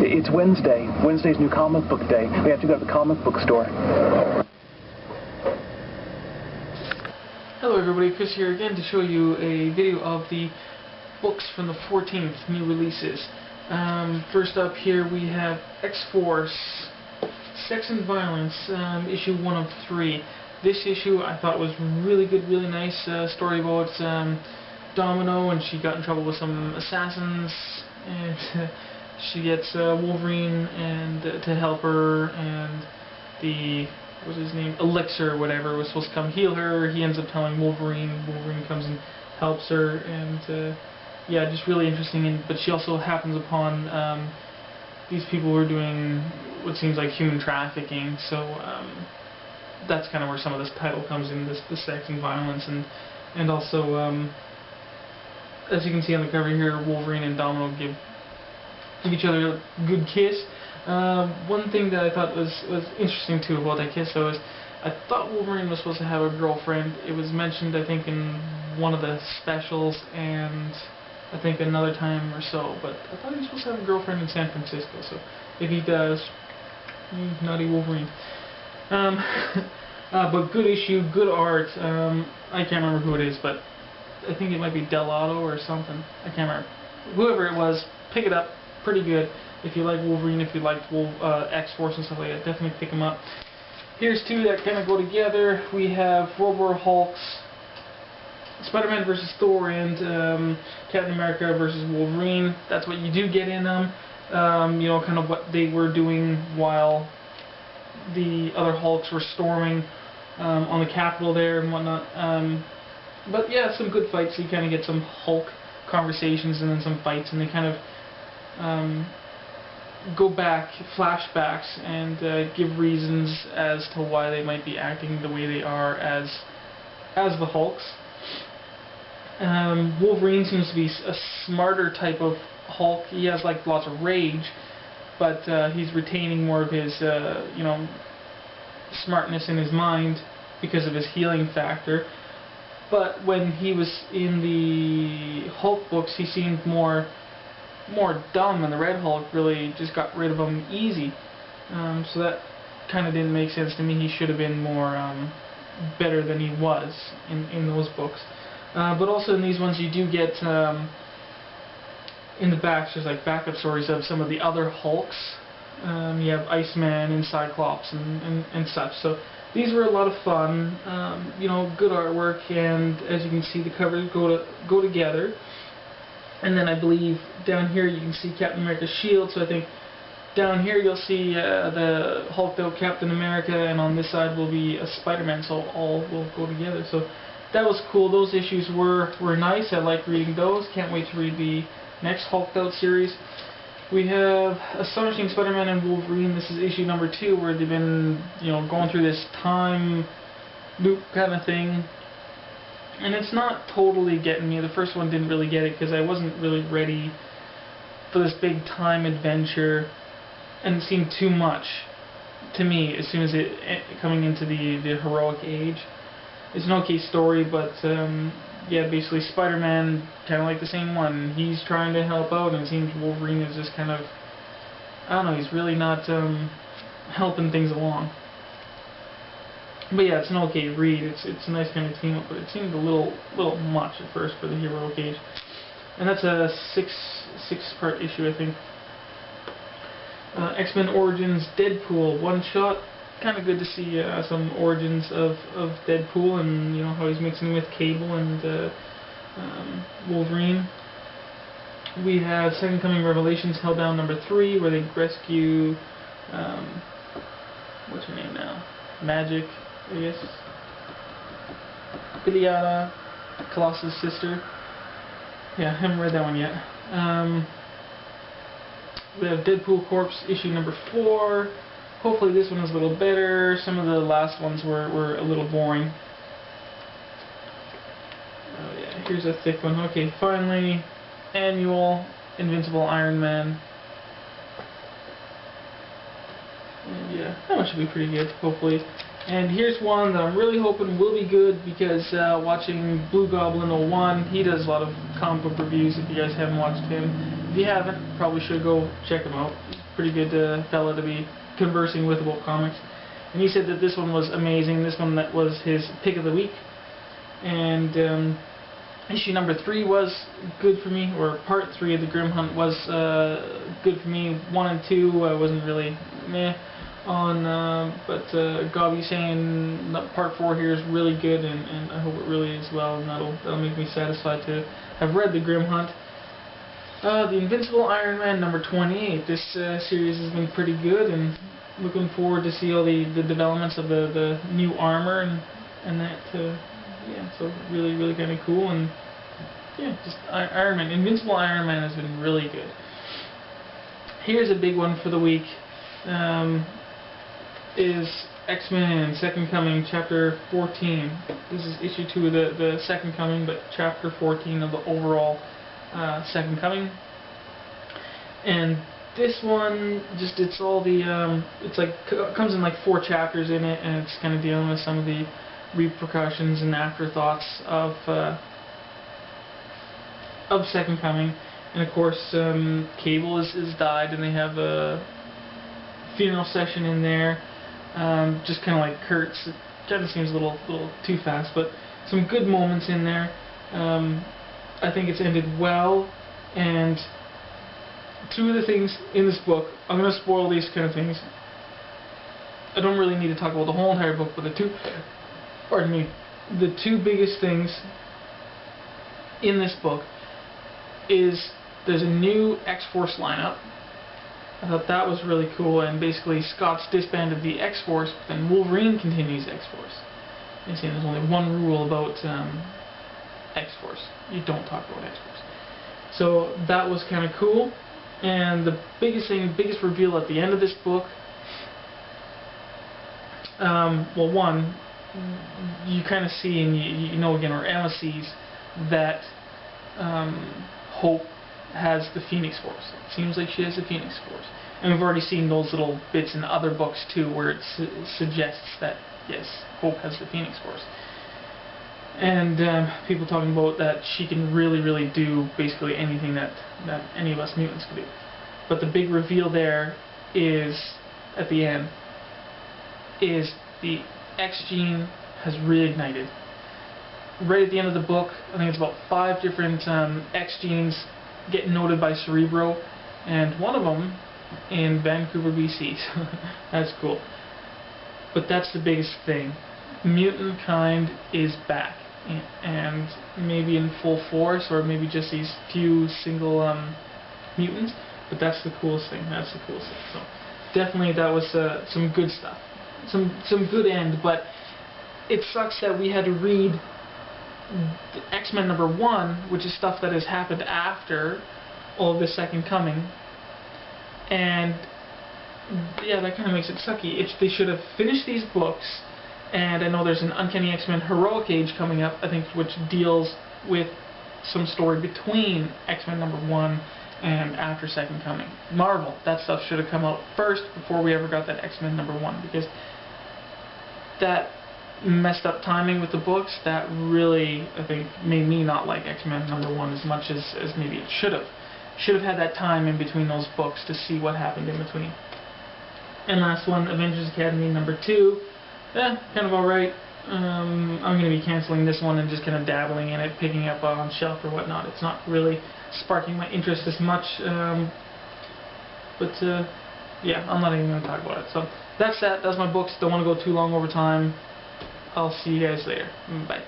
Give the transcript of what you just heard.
It's Wednesday. Wednesday's new comic book day. We have to go to the comic book store. Hello everybody, Chris here again to show you a video of the books from the 14th, new releases. First up here we have XForce, Sex and Violence, issue 1 of 3. This issue I thought was really good, really nice story about Domino, and she got in trouble with some assassins, and she gets Wolverine and to help her, and the what was his name, Elixir or whatever, was supposed to come heal her. He ends up telling Wolverine. Wolverine comes and helps her, and yeah, just really interesting. And but she also happens upon these people who are doing what seems like human trafficking. So that's kind of where some of this title comes in, the sex and violence, and also as you can see on the cover here, Wolverine and Domino give each other a good kiss. One thing that I thought was interesting too about that kiss, though, is I thought Wolverine was supposed to have a girlfriend. It was mentioned, I think, in one of the specials, and I think another time or so, but I thought he was supposed to have a girlfriend in San Francisco, so if he does, naughty Wolverine. But good issue, good art. I can't remember who it is, but I think it might be Delato or something. I can't remember. Whoever it was, pick it up. Pretty good. If you like Wolverine, if you like XForce and stuff like that, definitely pick them up. Here's two that kind of go together. We have World War Hulks, Spider-Man vs. Thor, and Captain America vs. Wolverine. That's what you do get in them. You know, kind of what they were doing while the other Hulks were storming on the Capitol there and whatnot. But yeah, some good fights. So you kind of get some Hulk conversations and then some fights, and they kind of go back, flashbacks, and give reasons as to why they might be acting the way they are as the Hulks. Wolverine seems to be a smarter type of Hulk. He has like lots of rage, but he's retaining more of his you know, smartness in his mind because of his healing factor. But when he was in the Hulk books, he seemed more dumb, and the Red Hulk really just got rid of him easy. So that kind of didn't make sense to me. He should have been more better than he was in those books. But also in these ones you do get in the backs, there's like backup stories of some of the other Hulks. You have Iceman and Cyclops and such. So these were a lot of fun. You know, good artwork, and as you can see, the covers go together. And then I believe down here you can see Captain America's shield, so I think down here you'll see the hulked out Captain America, and on this side will be a Spider-Man, so all will go together. So that was cool. Those issues were nice. I like reading those. Can't wait to read the next hulked out series. We have Astonishing Spider-Man and Wolverine. This is issue number 2, where they've been, you know, going through this time loop kind of thing. And it's not totally getting me. The first one didn't really get it because I wasn't really ready for this big time adventure, and it seemed too much to me as soon as it coming into the heroic age. It's an okay story, but yeah, basically Spider-Man, kind of like the same one, he's trying to help out, and it seems Wolverine is just kind of, I don't know, he's really not helping things along. But yeah, it's an okay read. It's a nice kind of team up, but it seemed a little much at first for the heroic age. And that's a six-part issue, I think. X-Men Origins Deadpool one shot. Kind of good to see some origins of Deadpool, and you know how he's mixing with Cable and Wolverine. We have Second Coming Revelations Hellbound number 3, where they rescue what's her name now? Magic, I guess. Iliana, Colossus' sister. Yeah, I haven't read that one yet. We have Deadpool Corpse issue number 4. Hopefully this one is a little better. Some of the last ones were a little boring. Oh yeah, here's a thick one. Okay, finally, annual Invincible Iron Man. And yeah, that one should be pretty good, hopefully. And here's one that I'm really hoping will be good, because watching Blue Goblin 01, he does a lot of comic book reviews. If you guys haven't watched him, if you haven't, probably should go check him out. Pretty good fella to be conversing with about comics. And he said that this one was amazing. This one that was his pick of the week. And issue number 3 was good for me, or part 3 of the Grim Hunt was good for me. 1 and 2 I wasn't really meh on, but Gobby's saying that part 4 here is really good, and I hope it really is well, and that'll make me satisfied to have read the Grim Hunt. The Invincible Iron Man number 28. This series has been pretty good, and looking forward to see all the developments of the new armor and that. Yeah, so really kind of cool, and yeah, just Iron Man. Invincible Iron Man has been really good. Here's a big one for the week. Is X-Men Second Coming, Chapter 14. This is issue 2 of the Second Coming, but Chapter 14 of the overall Second Coming. And this one, just it's all the it's like comes in like 4 chapters in it, and it's kind of dealing with some of the repercussions and afterthoughts of Second Coming. And of course, Cable is died, and they have a funeral session in there. Just kind of like Kurt's. It kind of seems a little too fast, but some good moments in there. I think it's ended well, and 2 of the things in this book, I'm going to spoil these kind of things. I don't really need to talk about the whole entire book, but the 2 biggest things in this book is there's a new XForce lineup. I thought that was really cool, and basically Scott's disbanded the XForce, but then Wolverine continues XForce. And saying there's only one rule about XForce: you don't talk about XForce. So that was kind of cool. And the biggest reveal at the end of this book, well, one, you kind of see, and you know again, or Emma sees, that Hope has the Phoenix Force. It seems like she has the Phoenix Force. And we've already seen those little bits in other books too, where it suggests that, yes, Hope has the Phoenix Force. And people talking about that she can really do basically anything that any of us mutants could do. But the big reveal there is, at the end, is the X gene has reignited. Right at the end of the book, I think it's about 5 different X genes get noted by Cerebro, and one of them in Vancouver, BC. So that's cool. But that's the biggest thing. Mutant kind is back, and maybe in full force, or maybe just these few single mutants. But that's the coolest thing. That's the coolest thing. So definitely that was some good stuff, some good end. But it sucks that we had to read X-Men number 1, which is stuff that has happened after all of the Second Coming, and yeah, that kind of makes it sucky. They should have finished these books, and I know there's an Uncanny X-Men Heroic Age coming up, I think, which deals with some story between X-Men number 1 and after Second Coming. Marvel, that stuff should have come out first before we ever got that X-Men number 1, because that messed up timing with the books. That really, I think, made me not like X-Men number 1 as much as maybe it should have. Should have had that time in between those books to see what happened in between. And last one, Avengers Academy number 2. Kind of alright. I'm going to be cancelling this one and just kind of dabbling in it, picking up on shelf or whatnot. It's not really sparking my interest as much. But yeah, I'm not even going to talk about it. So that's that. That's my books. Don't want to go too long over time. I'll see you guys later. Bye.